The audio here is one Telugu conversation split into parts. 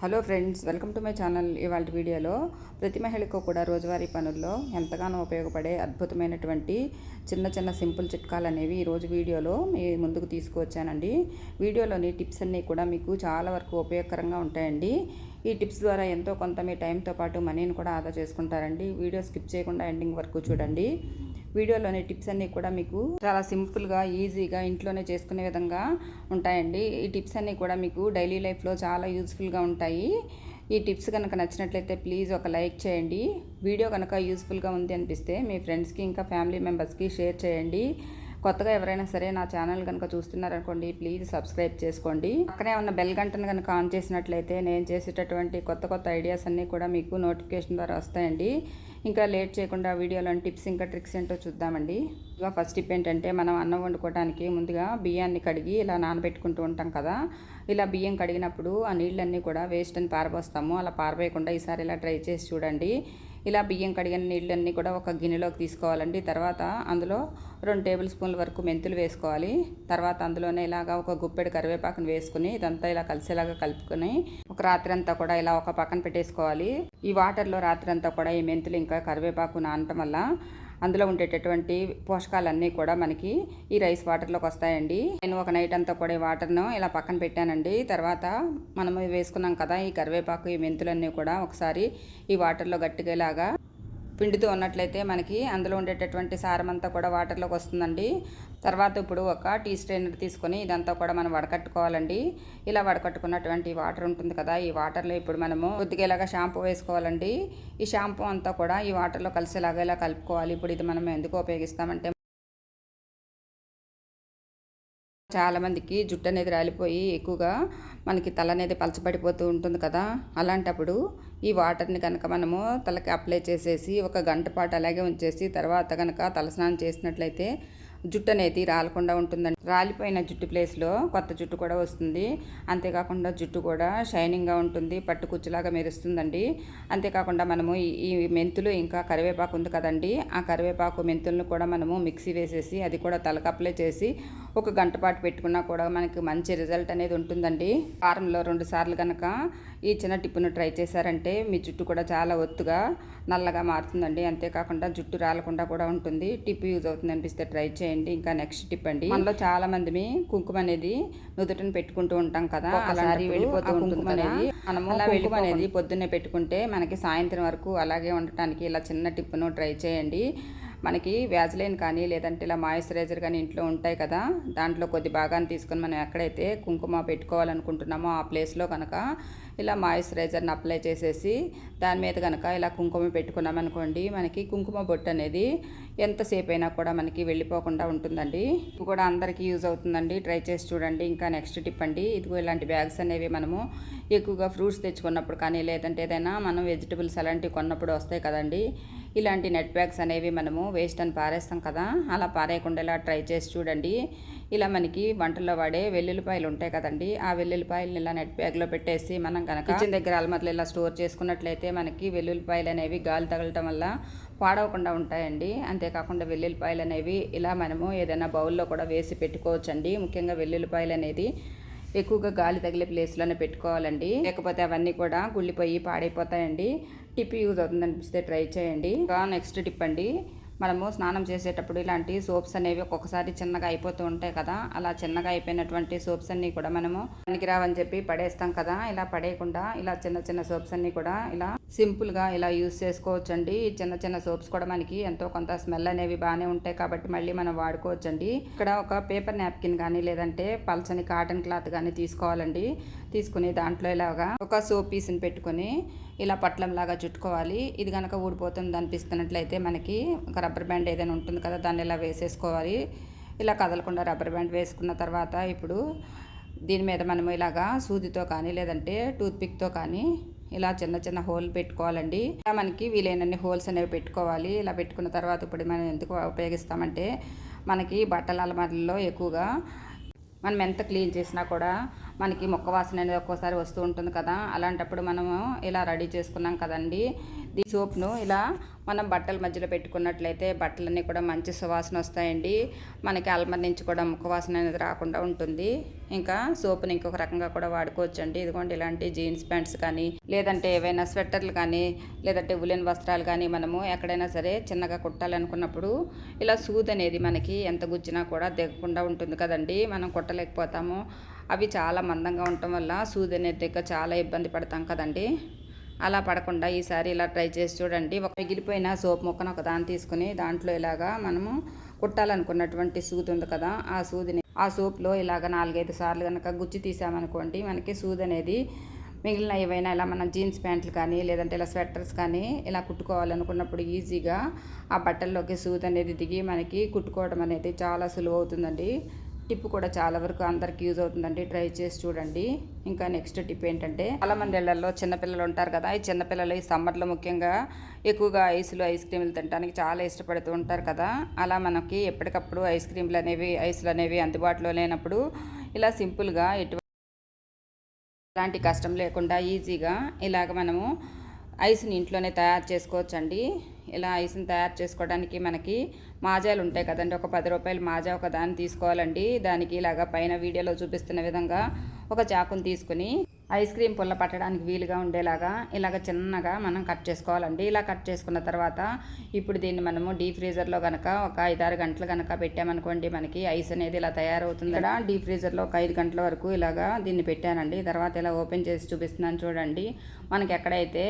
Hello friends, welcome to my channel. ఇవాళ వీడియోలో ప్రతి మహిళకు కూడా రోజువారీ పనుల్లో ఎంతగానో ఉపయోగపడే అద్భుతమైనటువంటి చిన్న చిన్న సింపుల్ చిట్కాలు అనేవి ఈరోజు వీడియోలో మీ ముందుకు తీసుకువచ్చానండి. వీడియోలోని టిప్స్ అన్నీ కూడా మీకు చాలా వరకు ఉపయోగకరంగా ఉంటాయండి. ఈ టిప్స్ ద్వారా ఎంతో కొంత మీ టైంతో పాటు మనీని కూడా ఆదా చేసుకుంటారండి. వీడియో స్కిప్ చేయకుండా ఎండింగ్ వరకు చూడండి. వీడియోలోని టిప్స్ అన్నీ కూడా మీకు చాలా సింపుల్గా, ఈజీగా ఇంట్లోనే చేసుకునే విధంగా ఉంటాయండి. ఈ టిప్స్ అన్నీ కూడా మీకు డైలీ లైఫ్లో చాలా యూస్ఫుల్గా ఉంటాయి. ఈ టిప్స్ కనుక నచ్చినట్లయితే ప్లీజ్ ఒక లైక్ చేయండి. వీడియో కనుక యూస్ఫుల్గా ఉంది అనిపిస్తే మీ ఫ్రెండ్స్కి ఇంకా ఫ్యామిలీ మెంబర్స్కి షేర్ చేయండి. కొత్తగా ఎవరైనా సరే నా ఛానల్ కనుక చూస్తున్నారనుకోండి, ప్లీజ్ సబ్స్క్రైబ్ చేసుకోండి. పక్కనే ఉన్న బెల్ గంటను కనుక ఆన్ చేసినట్లయితే నేను చేసేటటువంటి కొత్త కొత్త ఐడియాస్ అన్నీ కూడా మీకు నోటిఫికేషన్ ద్వారా వస్తాయండి. ఇంకా లేట్ చేయకుండా వీడియోలోని టిప్స్ ఇంకా ట్రిక్స్ ఏంటో చూద్దామండి. ఇక ఫస్ట్ టిప్ ఏంటంటే, మనం అన్నం వండుకోవడానికి ముందుగా బియ్యాన్ని కడిగి ఇలా నానబెట్టుకుంటూ ఉంటాం కదా. ఇలా బియ్యం కడిగినప్పుడు ఆ నీళ్ళన్నీ కూడా వేస్ట్ అని పారబోస్తాము. అలా పారబోయకుండా ఈసారి ఇలా ట్రై చేసి చూడండి. ఇలా బియ్యం కడిగిన నీళ్ళన్నీ కూడా ఒక గిన్నెలోకి తీసుకోవాలండి. తర్వాత అందులో 2 టేబుల్ స్పూన్ల వరకు మెంతులు వేసుకోవాలి. తర్వాత అందులోనే ఇలాగా ఒక గుప్పెడు కరివేపాకును వేసుకుని ఇదంతా ఇలా కలిసేలాగా కలుపుకొని ఒక రాత్రి అంతా కూడా ఇలా ఒక పక్కన పెట్టేసుకోవాలి. ఈ వాటర్లో రాత్రి అంతా కూడా ఈ మెంతులు ఇంకా కరివేపాకు నానటం వల్ల అందులో ఉండేటటువంటి పోషకాలన్నీ కూడా మనకి ఈ రైస్ వాటర్లోకి వస్తాయండి. నేను ఒక నైట్ అంతా కూడా ఈ వాటర్ను ఇలా పక్కన పెట్టానండి. తర్వాత మనం వేసుకున్నాం కదా ఈ కరివేపాకు, ఈ మెంతులన్నీ కూడా ఒకసారి ఈ వాటర్లో గట్టిగా ఇలాగా పిండుతూ ఉన్నట్లయితే మనకి అందులో ఉండేటటువంటి సారం అంతా కూడా వాటర్లోకి వస్తుందండి. తర్వాత ఇప్పుడు ఒక టీ స్ట్రైనర్ తీసుకొని ఇదంతా కూడా మనం వడకట్టుకోవాలండి. ఇలా వడకట్టుకున్నటువంటి వాటర్ ఉంటుంది కదా, ఈ వాటర్లో ఇప్పుడు మనము కొద్దిగా ఇలాగా షాంపూ వేసుకోవాలండి. ఈ షాంపూ అంతా కూడా ఈ వాటర్లో కలిసేలాగా ఇలా కలుపుకోవాలి. ఇప్పుడు ఇది మనం ఎందుకు ఉపయోగిస్తామంటే, చాలామందికి జుట్టు అనేది రాలిపోయి ఎక్కువగా మనకి తల అనేది పలచబడిపోతూ ఉంటుంది కదా. అలాంటప్పుడు ఈ వాటర్ని కనుక మనము తలకి అప్లై చేసేసి ఒక గంట పాటు అలాగే ఉంచేసి తర్వాత కనుక తలస్నానం చేసినట్లయితే జుట్టు అనేది రాలకుండా ఉంటుందండి. రాలిపోయిన జుట్టు ప్లేస్లో కొత్త జుట్టు కూడా వస్తుంది. అంతేకాకుండా జుట్టు కూడా షైనింగ్గా ఉంటుంది, పట్టు కుచ్చులాగా మెరుస్తుందండి. అంతేకాకుండా మనము ఈ మెంతులు ఇంకా కరివేపాకు ఉంది కదండి, ఆ కరివేపాకు మెంతులను కూడా మనము మిక్సీ వేసేసి అది కూడా తలకు అప్లై చేసి ఒక గంట పాటు పెట్టుకున్నా కూడా మనకి మంచి రిజల్ట్ అనేది ఉంటుందండి. వారంలో 2 సార్లు కనుక ఈ చిన్న టిప్పును ట్రై చేశారంటే మీ జుట్టు కూడా చాలా ఒత్తుగా నల్లగా మారుతుందండి. అంతేకాకుండా జుట్టు రాలకుండా కూడా ఉంటుంది. టిప్ యూజ్ అవుతుంది అనిపిస్తే ట్రై చేయండి. ఇంకా నెక్స్ట్ టిప్ అండి, మనలో చాలా మంది కుంకుమ అనేది నుదుటిని పెట్టుకుంటూ ఉంటాం కదా, అలాంటి వెళ్ళిపోతూ ఉంటుంది కదా. మనము కుంకుమ అనేది పొద్దున్నే పెట్టుకుంటే మనకి సాయంత్రం వరకు అలాగే ఉండటానికి ఇలా చిన్న టిప్పును ట్రై చేయండి. మనకి వ్యాజ్లైన్ కానీ లేదంటే ఇలా మాయిశ్చరైజర్ కానీ ఇంట్లో ఉంటాయి కదా, దాంట్లో కొద్ది భాగాన్ని తీసుకొని మనం ఎక్కడైతే కుంకుమ పెట్టుకోవాలనుకుంటున్నామో ఆ ప్లేస్లో కనుక ఇలా మాయిశ్చరైజర్ని అప్లై చేసేసి దాని మీద కనుక ఇలా కుంకుమ పెట్టుకున్నాం అనుకోండి, మనకి కుంకుమ బొట్టు అనేది ఎంతసేపు అయినా కూడా మనకి వెళ్ళిపోకుండా ఉంటుందండి. ఇది కూడా అందరికీ యూజ్ అవుతుందండి. ట్రై చేసి చూడండి. ఇంకా నెక్స్ట్ టిప్ అండి, ఇదిగో ఇలాంటి బ్యాగ్స్ అనేవి మనము ఎక్కువగా ఫ్రూట్స్ తెచ్చుకున్నప్పుడు కానీ లేదంటే ఏదైనా మనం వెజిటబుల్స్ అలాంటివి కొన్నప్పుడు వస్తాయి కదండి. ఇలాంటి నెట్ బ్యాగ్స్ అనేవి మనము వేస్ట్ అని పారేస్తాం కదా, అలా పారేయకుండా ఇలా ట్రై చేసి చూడండి. ఇలా మనకి వంటల్లో వాడే వెల్లుల్లిపాయలు ఉంటాయి కదండి, ఆ వెల్లుల్లిపాయలను ఇలా నెట్ బ్యాగ్లో పెట్టేసి మనం కనుక కిచెన్ దగ్గర అల్మర్లు ఇలా స్టోర్ చేసుకున్నట్లయితే మనకి వెల్లుల్లిపాయలు అనేవి గాలి తగలటం వల్ల పాడవకుండా ఉంటాయండి. అంతేకాకుండా వెల్లుల్లిపాయలు అనేవి ఇలా మనము ఏదైనా బౌల్లో కూడా వేసి పెట్టుకోవచ్చండి. ముఖ్యంగా వెల్లుల్లిపాయలు అనేది ఎక్కువగా గాలి తగిలే ప్లేస్లోనే పెట్టుకోవాలండి, లేకపోతే అవన్నీ కూడా గుళ్ళిపోయి పాడైపోతాయండి. టిప్ యూజ్ అవుతుంది అనిపిస్తే ట్రై చేయండి. ఇంకా నెక్స్ట్ టిప్ అండి, మనము స్నానం చేసేటప్పుడు ఇలాంటి సోప్స్ అనేవి ఒక్కొక్కసారి చిన్నగా అయిపోతూ ఉంటాయి కదా, అలా చిన్నగా అయిపోయినటువంటి సోప్స్ అన్నీ కూడా మనము పనికిరావని చెప్పి పడేస్తాం కదా. ఇలా పడేయకుండా ఇలా చిన్న చిన్న సోప్స్ అన్నీ కూడా ఇలా సింపుల్గా ఇలా యూజ్ చేసుకోవచ్చండి. ఈ చిన్న చిన్న సోప్స్ కూడా మనకి ఎంతో కొంత స్మెల్ అనేవి బాగానే ఉంటాయి కాబట్టి మళ్ళీ మనం వాడుకోవచ్చండి. ఇక్కడ ఒక పేపర్ నాప్కిన్ కానీ లేదంటే పల్చని కాటన్ క్లాత్ కానీ తీసుకోవాలండి. తీసుకుని దాంట్లో ఇలాగా ఒక సోప్ పీస్ని పెట్టుకొని ఇలా పట్లంలాగా చుట్టుకోవాలి. ఇది కనుక ఊడిపోతుంది అనిపిస్తున్నట్లయితే మనకి ఒక రబ్బర్ బ్యాండ్ ఏదైనా ఉంటుంది కదా, దాన్ని ఇలా వేసేసుకోవాలి. ఇలా కదలకుండా రబ్బర్ బ్యాండ్ వేసుకున్న తర్వాత ఇప్పుడు దీని మీద మనము ఇలాగా సూదితో కానీ లేదంటే టూత్పిక్తో కానీ ఇలా చిన్న చిన్న హోల్ పెట్టుకోవాలండి. ఇలా మనకి వీలైనన్ని హోల్స్ అనేవి పెట్టుకోవాలి. ఇలా పెట్టుకున్న తర్వాత ఇప్పుడు మనం ఎందుకు ఉపయోగిస్తామంటే, మనకి బట్టల అలమారుల్లో ఎక్కువగా మనం ఎంత క్లీన్ చేసినా కూడా మనకి మొక్క వాసన అనేది ఒక్కోసారి వస్తూ ఉంటుంది కదా, అలాంటప్పుడు మనము ఇలా రెడీ చేసుకున్నాం కదండి. ఈ సోప్ను ఇలా మనం బట్టల మధ్యలో పెట్టుకున్నట్లయితే బట్టలన్నీ కూడా మంచి సువాసన వస్తాయండి. మనకి అల్మర్ నుంచి కూడా ముక్క వాసన అనేది రాకుండా ఉంటుంది. ఇంకా సోప్ని ఇంకొక రకంగా కూడా వాడుకోవచ్చు అండి. ఇదిగోండి ఇలాంటి జీన్స్ ప్యాంట్స్ కానీ, లేదంటే ఏవైనా స్వెటర్లు కానీ, లేదంటే ఉలెన్ వస్త్రాలు కానీ మనము ఎక్కడైనా సరే చిన్నగా కుట్టాలనుకున్నప్పుడు ఇలా సూది అనేది మనకి ఎంత గుచ్చినా కూడా దిగకుండా ఉంటుంది కదండి. మనం కుట్టలేకపోతాము. అవి చాలా మందంగా ఉండటం వల్ల సూది అనేది దిగ్గ చాలా ఇబ్బంది పడతాం కదండి. అలా పడకుండా ఈసారి ఇలా ట్రై చేసి చూడండి. ఒక మిగిలిపోయిన సోప్ ముక్కను ఒక దాన్ని తీసుకుని దాంట్లో ఇలాగా మనము కుట్టాలనుకున్నటువంటి సూది ఉంది కదా, ఆ సూదిని ఆ సోప్లో ఇలాగ 4-5 సార్లు కనుక గుచ్చి తీసామనుకోండి, మనకి సూది అనేది మిగిలిన ఏవైనా ఇలా మన జీన్స్ ప్యాంట్లు కానీ, లేదంటే ఇలా స్వెటర్స్ కానీ ఇలా కుట్టుకోవాలనుకున్నప్పుడు ఈజీగా ఆ బట్టల్లోకి సూది అనేది దిగి మనకి కుట్టుకోవడం అనేది చాలా సులువు అవుతుందండి. టిప్ కూడా చాలా వరకు అందరికి యూజ్ అవుతుందండి. ట్రై చేసి చూడండి. ఇంకా నెక్స్ట్ టిప్ ఏంటంటే, చాలామంది ఇళ్లలో చిన్నపిల్లలు ఉంటారు కదా, ఈ చిన్నపిల్లలు ఈ సమ్మర్లో ముఖ్యంగా ఎక్కువగా ఐస్ క్రీములు తినడానికి చాలా ఇష్టపడుతూ ఉంటారు కదా. అలా మనకి ఎప్పటికప్పుడు ఐస్లు అనేవి అందుబాటులో లేనప్పుడు ఇలా సింపుల్గా ఎలాంటి కష్టం లేకుండా ఈజీగా ఇలాగ మనము ఐస్ని ఇంట్లోనే తయారు చేసుకోవచ్చండి. ఇలా ఐస్ని తయారు చేసుకోవడానికి మనకి మాజాలు ఉంటాయి కదండి. ఒక 10 రూపాయల మాజా ఒక దాన్ని తీసుకోవాలండి. దానికి ఇలాగ పైన వీడియోలో చూపిస్తున్న విధంగా ఒక చాకుని తీసుకుని ఐస్ క్రీమ్ పుల్ల పట్టడానికి వీలుగా ఉండేలాగా ఇలాగ చిన్నగా మనం కట్ చేసుకోవాలండి. ఇలా కట్ చేసుకున్న తర్వాత ఇప్పుడు దీన్ని మనము డీప్ ఫ్రీజర్లో కనుక ఒక 5-6 గంటలు కనుక పెట్టామనుకోండి, మనకి ఐస్ అనేది ఇలా తయారవుతుంది. ఇక్కడ డీప్ ఫ్రీజర్లో ఒక 5 గంటల వరకు ఇలాగా దీన్ని పెట్టానండి. తర్వాత ఇలా ఓపెన్ చేసి చూపిస్తున్నాను చూడండి. మనకి ఎక్కడైతే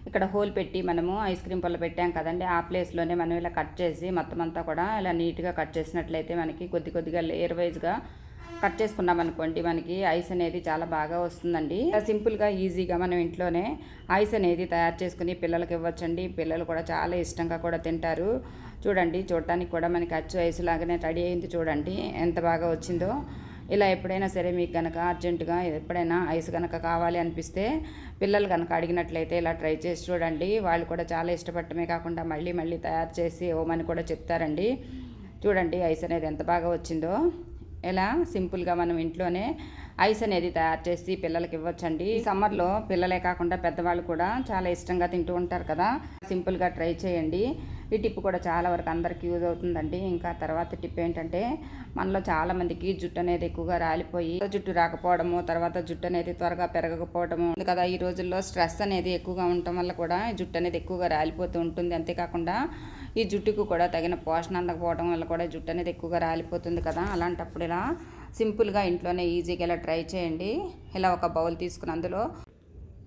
ఇక్కడ హోల్ పెట్టి మనము ఐస్ క్రీమ్ పుల్ల పెట్టాం కదండి, ఆ ప్లేస్లోనే మనం ఇలా కట్ చేసి మొత్తం అంతా కూడా ఇలా నీట్గా కట్ చేసినట్లయితే మనకి కొద్దిగా లేయర్ వైజ్గా కట్ చేసుకున్నాం అనుకోండి, మనకి ఐస్ అనేది చాలా బాగా వస్తుందండి. సింపుల్గా ఈజీగా మనం ఇంట్లోనే ఐస్ అనేది తయారు చేసుకుని పిల్లలకి ఇవ్వచ్చండి. పిల్లలు కూడా చాలా ఇష్టంగా కూడా తింటారు. చూడండి, చూడటానికి కూడా మనకి అచ్చు ఐస్ లాగానే రెడీ అయింది. చూడండి ఎంత బాగా వచ్చిందో. ఇలా ఎప్పుడైనా సరే మీకు కనుక అర్జెంటుగా ఎప్పుడైనా ఐస్ కనుక కావాలి అనిపిస్తే పిల్లలు కనుక అడిగినట్లయితే ఇలా ట్రై చేసి చూడండి. వాళ్ళు కూడా చాలా ఇష్టపడటమే కాకుండా మళ్ళీ తయారు చేసి ఇవ్వమని కూడా చెప్తారండి. చూడండి ఐస్ అనేది ఎంత బాగా వచ్చిందో. ఇలా సింపుల్గా మనం ఇంట్లోనే ఐస్ అనేది తయారు చేసి పిల్లలకి ఇవ్వచ్చండి. ఈ సమ్మర్లో పిల్లలే కాకుండా పెద్దవాళ్ళు కూడా చాలా ఇష్టంగా తింటూ ఉంటారు కదా. సింపుల్గా ట్రై చేయండి. ఈ టిప్ కూడా చాలా వరకు అందరికీ యూజ్ అవుతుందండి. ఇంకా తర్వాత టిప్ ఏంటంటే, మనలో చాలామందికి జుట్టు అనేది ఎక్కువగా రాలిపోయి జుట్టు రాకపోవడము, తర్వాత జుట్టు అనేది త్వరగా పెరగకపోవడము కదా. ఈ రోజుల్లో స్ట్రెస్ అనేది ఎక్కువగా ఉండటం వల్ల కూడా జుట్టు అనేది ఎక్కువగా రాలిపోతూ ఉంటుంది. అంతేకాకుండా ఈ జుట్టుకు కూడా తగిన పోషణ అందకపోవడం వల్ల కూడా జుట్టు అనేది ఎక్కువగా రాలిపోతుంది కదా. అలాంటప్పుడు ఇలా సింపుల్గా ఇంట్లోనే ఈజీగా ఇలా ట్రై చేయండి. ఇలా ఒక బౌల్ తీసుకుని అందులో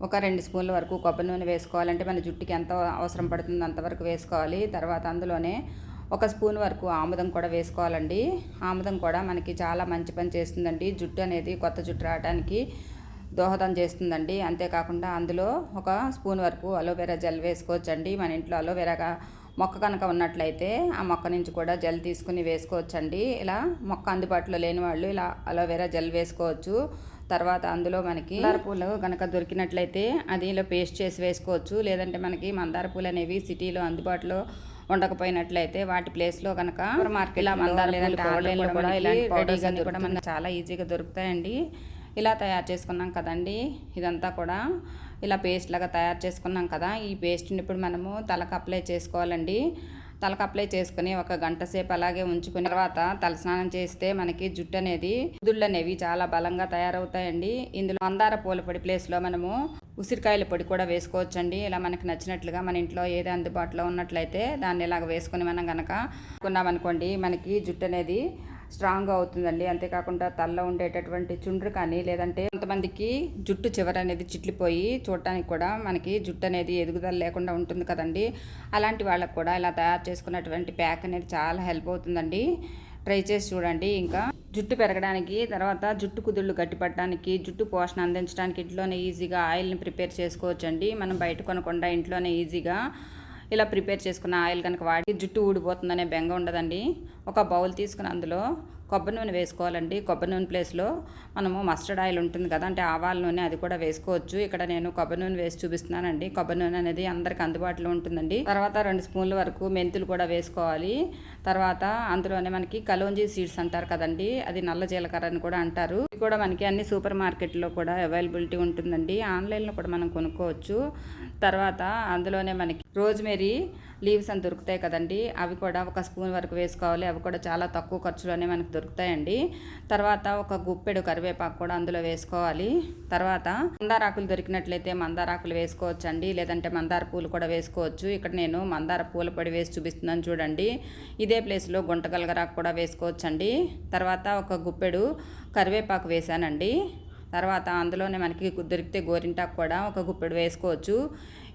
ఒక 2 స్పూన్ల వరకు కొబ్బరి నూనె వేసుకోవాలంటే మన జుట్టుకి ఎంత అవసరం పడుతుందో అంతవరకు వేసుకోవాలి. తర్వాత అందులోనే 1 స్పూన్ వరకు ఆముదం కూడా వేసుకోవాలండి. ఆముదం కూడా మనకి చాలా మంచి పని చేస్తుందండి. జుట్టు అనేది కొత్త జుట్టు రావడానికి దోహదం చేస్తుందండి. అంతేకాకుండా అందులో 1 స్పూన్ వరకు అలోవెరా జెల్ వేసుకోవచ్చండి. మన ఇంట్లో అలోవెరాగా మొక్క కనుక ఉన్నట్లయితే ఆ మొక్క నుంచి కూడా జెల్ తీసుకుని వేసుకోవచ్చండి. ఇలా మొక్క అందుబాటులో లేని వాళ్ళు ఇలా అలోవెరా జెల్ వేసుకోవచ్చు. తర్వాత అందులో మనకి మందార పూలు కనుక దొరికినట్లయితే అది ఇలా పేస్ట్ చేసి వేసుకోవచ్చు. లేదంటే మనకి మందార పూలు అనేవి సిటీలో అందుబాటులో ఉండకపోయినట్లయితే వాటి ప్లేస్లో కనుక మార్కెట్లో మందార లేదంటే ఆన్లైన్లో కూడా ఇలాంటి పౌడర్స్ అన్ని కూడా మనకు చాలా ఈజీగా దొరుకుతాయండి. ఇలా తయారు చేసుకున్నాం కదండి. ఇదంతా కూడా ఇలా పేస్ట్ లాగా తయారు చేసుకున్నాం కదా. ఈ పేస్ట్ని ఇప్పుడు మనము తలకు అప్లై చేసుకోవాలండి. తలకు అప్లై చేసుకుని 1 గంట సేపు అలాగే ఉంచుకున్న తర్వాత తలస్నానం చేస్తే మనకి జుట్టు అనేది కుదుళ్ళు అనేవి చాలా బలంగా తయారవుతాయండి. ఇందులో మందార పూల పొడి ప్లేస్లో మనము ఉసిరికాయల పొడి కూడా వేసుకోవచ్చండి. ఇలా మనకి నచ్చినట్లుగా మన ఇంట్లో ఏది అందుబాటులో ఉన్నట్లయితే దాన్ని ఇలాగ వేసుకుని మనం కనుక అనుకోండి, మనకి జుట్టు అనేది స్ట్రాంగ్గా అవుతుందండి. అంతేకాకుండా తలలో ఉండేటటువంటి చుండ్రు కానీ, లేదంటే కొంతమందికి జుట్టు చివర అనేది చిట్లిపోయి చూడటానికి కూడా మనకి జుట్టు అనేది ఎదుగుదల లేకుండా ఉంటుంది కదండి. అలాంటి వాళ్ళకు కూడా ఇలా తయారు చేసుకున్నటువంటి ప్యాక్ అనేది చాలా హెల్ప్ అవుతుందండి. ట్రై చేసి చూడండి. ఇంకా జుట్టు పెరగడానికి, తర్వాత జుట్టు కుదుళ్ళు గట్టిపడడానికి, జుట్టు పోషణ అందించడానికి ఇంట్లోనే ఈజీగా ఆయిల్ని ప్రిపేర్ చేసుకోవచ్చండి. మనం బయట కొనకుండా ఇంట్లోనే ఈజీగా ఇలా ప్రిపేర్ చేసుకున్న ఆయిల్ కనుక వాడి జుట్టు ఊడిపోతుందనే బెంగ ఉండదండి. ఒక బౌల్ తీసుకుని అందులో కొబ్బరి నూనె వేసుకోవాలండి. కొబ్బరి నూనె ప్లేస్లో మనము మస్టర్డ్ ఆయిల్ ఉంటుంది కదా, అంటే ఆవాల నూనె, అది కూడా వేసుకోవచ్చు. ఇక్కడ నేను కొబ్బరి నూనె వేసి చూపిస్తున్నానండి. కొబ్బరి నూనె అనేది అందరికి అందుబాటులో ఉంటుందండి. తర్వాత 2 స్పూన్ల వరకు మెంతులు కూడా వేసుకోవాలి. తర్వాత అందులోనే మనకి కలోంజీ సీడ్స్ అంటారు కదండి, అది నల్ల జీలకర్ర అని కూడా అంటారు. ఇది కూడా మనకి అన్ని సూపర్ మార్కెట్లో కూడా అవైలబిలిటీ ఉంటుందండి. ఆన్లైన్లో కూడా మనం కొనుక్కోవచ్చు. తర్వాత అందులోనే మనకి రోజ్మెరీ లీవ్స్ అని దొరుకుతాయి కదండి, అవి కూడా 1 స్పూన్ వరకు వేసుకోవాలి. అవి కూడా చాలా తక్కువ ఖర్చులోనే మనకు దొరుకుతాయండి. తర్వాత ఒక గుప్పెడు కరివేపాకు కూడా అందులో వేసుకోవాలి. తర్వాత మందారాకులు దొరికినట్లయితే మందారాకులు వేసుకోవచ్చండి, లేదంటే మందార పూలు కూడా వేసుకోవచ్చు. ఇక్కడ నేను మందార పూల పొడి వేసి చూపిస్తున్నాను చూడండి. ఇదే ప్లేస్లో గుంటగలగరాకు కూడా వేసుకోవచ్చండి. తర్వాత ఒక గుప్పెడు కరివేపాకు వేసానండి. తర్వాత అందులోనే మనకి దొరికితే గోరింటాకు కూడా ఒక గుప్పెడు వేసుకోవచ్చు.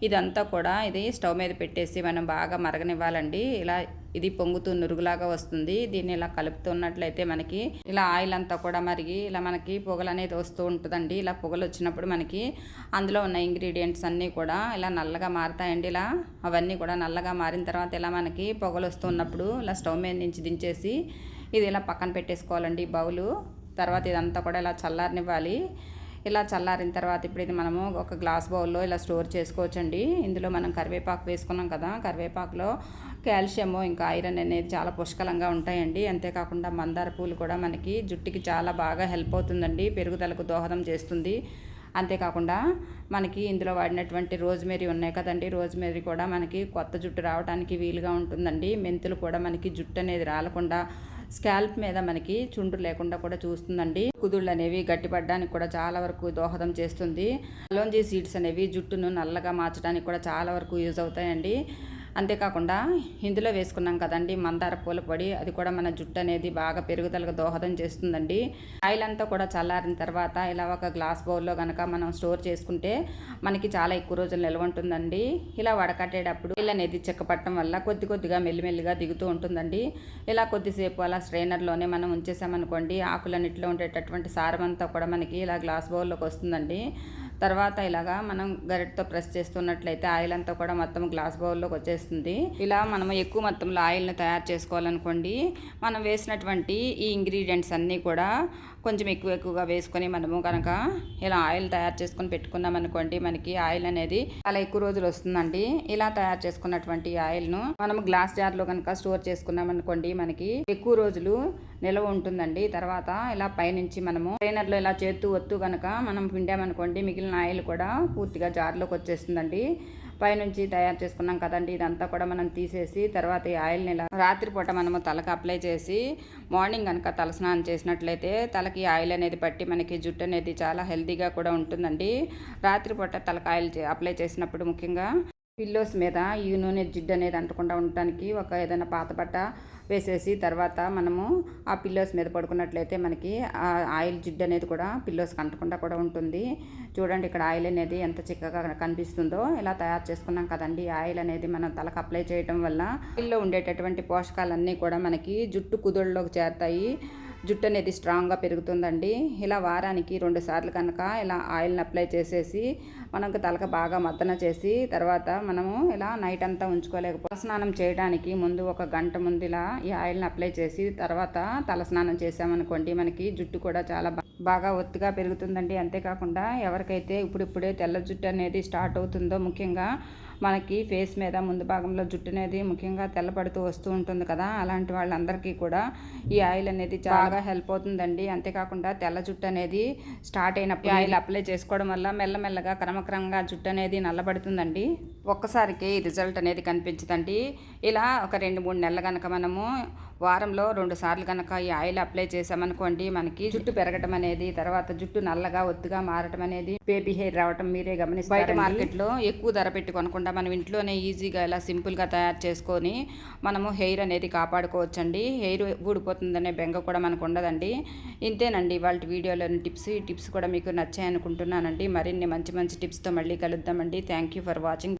ఇదంతా కూడా ఇది స్టవ్ మీద పెట్టేసి మనం బాగా మరగనివ్వాలండి. ఇలా ఇది పొంగుతూ నురుగులాగా వస్తుంది. దీన్ని ఇలా కలుపుతున్నట్లయితే మనకి ఇలా ఆయిల్ అంతా కూడా మరిగి ఇలా మనకి పొగలు అనేది వస్తూ ఉంటుందండి. ఇలా పొగలు వచ్చినప్పుడు మనకి అందులో ఉన్న ఇంగ్రీడియంట్స్ అన్నీ కూడా ఇలా నల్లగా మారుతాయండి. ఇలా అవన్నీ కూడా నల్లగా మారిన తర్వాత ఇలా మనకి పొగలు వస్తూ ఉన్నప్పుడు ఇలా స్టవ్ మీద నుంచి దించేసి ఇది ఇలా పక్కన పెట్టేసుకోవాలండి బౌలు. తర్వాత ఇదంతా కూడా ఇలా చల్లారనివ్వాలి. ఇలా చల్లారిన తర్వాత ఇప్పుడు ఇది మనము ఒక గ్లాస్ బౌల్లో ఇలా స్టోర్ చేసుకోవచ్చండి. ఇందులో మనం కరివేపాకు వేసుకున్నాం కదా, కరివేపాకులో కాల్షియము ఇంకా ఐరన్ అనేది చాలా పుష్కలంగా ఉంటాయండి. అంతేకాకుండా మందార పూలు కూడా మనకి జుట్టుకి చాలా బాగా హెల్ప్ అవుతుందండి, పెరుగుదలకు దోహదం చేస్తుంది. అంతేకాకుండా మనకి ఇందులో వాడినటువంటి రోజ్మెరీ ఉన్నాయి కదండి, రోజ్మెరీ కూడా మనకి కొత్త జుట్టు రావడానికి వీలుగా ఉంటుందండి. మెంతులు కూడా మనకి జుట్టు అనేది రాలకుండా స్కాల్ప్ మీద మనకి చుండ్రు లేకుండా కూడా చూస్తుందండి. కుదుళ్ళు అనేవి గట్టిపడడానికి కూడా చాలా వరకు దోహదం చేస్తుంది. కలోంజీ సీడ్స్ అనేవి జుట్టును నల్లగా మార్చడానికి కూడా చాలా వరకు యూజ్ అవుతాయండి. అంతేకాకుండా ఇందులో వేసుకున్నాం కదండి మందార పూల పొడి, అది కూడా మన జుట్టు అనేది బాగా పెరుగుదలకు దోహదం చేస్తుందండి. ఆయిల్ అంతా కూడా చల్లారిన తర్వాత ఇలా ఒక గ్లాస్ బౌల్లో కనుక మనం స్టోర్ చేసుకుంటే మనకి చాలా ఎక్కువ రోజులు నిల్వ ఉంటుందండి. ఇలా వడకట్టేటప్పుడు ఆయిల్ అనేది చెక్కపట్టడం వల్ల కొద్ది కొద్దిగా మెల్లిమెల్లిగా దిగుతూ ఉంటుందండి. ఇలా కొద్దిసేపు అలా స్ట్రైనర్లోనే మనం ఉంచేసామనుకోండి, ఆకులన్నింటిలో ఉండేటటువంటి సారం అంతా కూడా మనకి ఇలా గ్లాస్ బౌల్లోకి వస్తుందండి. తర్వాత ఇలాగా మనం గరిటతో ప్రెస్ చేస్తున్నట్లయితే ఆయిల్ అంతా కూడా మొత్తం గ్లాస్ బౌల్లోకి వచ్చేస్తుంది. ఇలా మనం ఎక్కువ మొత్తంలో ఆయిల్ని తయారు చేసుకోవాలనుకోండి, మనం వేసినటువంటి ఈ ఇంగ్రీడియంట్స్ అన్నీ కూడా కొంచెం ఎక్కువగా వేసుకొని మనము కనుక ఇలా ఆయిల్ తయారు చేసుకొని పెట్టుకున్నాం అనుకోండి, మనకి ఆయిల్ అనేది చాలా ఎక్కువ రోజులు వస్తుందండి. ఇలా తయారు చేసుకున్నటువంటి ఆయిల్ను మనం గ్లాస్ జార్లో కనుక స్టోర్ చేసుకున్నాం అనుకోండి, మనకి ఎక్కువ రోజులు నిల్వ ఉంటుందండి. తర్వాత ఇలా పైనుంచి మనము ట్రైనర్లో ఇలా చేత్తూ ఒత్తు కనుక మనం పిండామనుకోండి, మిగిలిన ఆయిల్ కూడా పూర్తిగా జార్లోకి వచ్చేస్తుందండి. పైనుంచి తయారు చేసుకున్నాం కదండి, ఇదంతా కూడా మనం తీసేసి తర్వాత ఈ ఆయిల్ని ఇలా రాత్రిపూట మనము తలకు అప్లై చేసి మార్నింగ్ కనుక తలస్నానం చేసినట్లయితే తలకి ఆయిల్ అనేది పట్టి మనకి జుట్టు అనేది చాలా హెల్తీగా కూడా ఉంటుందండి. రాత్రిపూట తలకు ఆయిల్ అప్లై చేసినప్పుడు ముఖ్యంగా పిల్లోస్ మీద ఈ నూనె జిడ్డు అనేది అంటకుండా ఉండటానికి ఒక ఏదైనా పాత బట్ట వేసేసి తర్వాత మనము ఆ పిల్లోస్ మీద పడుకున్నట్లయితే మనకి ఆ ఆయిల్ జిడ్డు అనేది కూడా పిల్లోస్కి అంటకుండా కూడా ఉంటుంది. చూడండి ఇక్కడ ఆయిల్ అనేది ఎంత చిక్కగా కనిపిస్తుందో. ఇలా తయారు చేసుకున్నాం కదండి, ఆయిల్ అనేది మనం తలకు అప్లై చేయడం వల్ల ఆయిల్లో ఉండేటటువంటి పోషకాలన్నీ కూడా మనకి జుట్టు కుదుళ్ళలోకి చేరుతాయి. జుట్టు అనేది స్ట్రాంగ్గా పెరుగుతుందండి. ఇలా వారానికి 2 సార్లు కనుక ఇలా ఆయిల్ని అప్లై చేసేసి మనకు తలకు బాగా మద్దన చేసి తర్వాత మనము ఇలా నైట్ అంతా ఉంచుకోలేకపోతే స్నానం చేయడానికి ముందు 1 గంట ముందు ఇలా ఈ ఆయిల్ని అప్లై చేసి తర్వాత తల స్నానం చేసామనుకోండి, మనకి జుట్టు కూడా చాలా బాగా ఒత్తుగా పెరుగుతుందండి. అంతేకాకుండా ఎవరికైతే ఇప్పుడిప్పుడే తెల్ల జుట్టు అనేది స్టార్ట్ అవుతుందో, ముఖ్యంగా మనకి ఫేస్ మీద ముందు భాగంలో జుట్టు అనేది ముఖ్యంగా తెల్లపడుతూ వస్తూ ఉంటుంది కదా, అలాంటి వాళ్ళందరికీ కూడా ఈ ఆయిల్ అనేది చాలా హెల్ప్ అవుతుందండి. అంతేకాకుండా తెల్ల జుట్టు అనేది స్టార్ట్ అయినప్పుడు ఆయిల్ అప్లై చేసుకోవడం వల్ల మెల్లమెల్లగా క్రమక్రమంగా జుట్టు అనేది నల్లబడుతుందండి. ఒక్కసారికి రిజల్ట్ అనేది కనిపించదండి. ఇలా ఒక 2-3 నెలలు కనుక మనము వారంలో 2 సార్లు కనుక ఈ ఆయిల్ అప్లై చేసామనుకోండి, మనకి జుట్టు పెరగటం అనేది తర్వాత జుట్టు నల్లగా ఒత్తుగా మారటం అనేది బేబీ హెయిర్ రావటం మీరే గమనిస్తారు. బయట మార్కెట్లో ఎక్కువ ధర పెట్టి కొనకుండా మనం ఇంట్లోనే ఈజీగా ఇలా సింపుల్గా తయారు చేసుకొని మనము హెయిర్ అనేది కాపాడుకోవచ్చండి. హెయిర్ ఊడిపోతుందనే బెంగ కూడా మనకు ఉండదండి. ఇంతేనండి వాళ్ళ వీడియోలోని టిప్స్. ఈ టిప్స్ కూడా మీకు నచ్చాయనుకుంటున్నానండి. మరిన్ని మంచి మంచి టిప్స్తో మళ్ళీ కలుద్దామండి. Thank you for watching.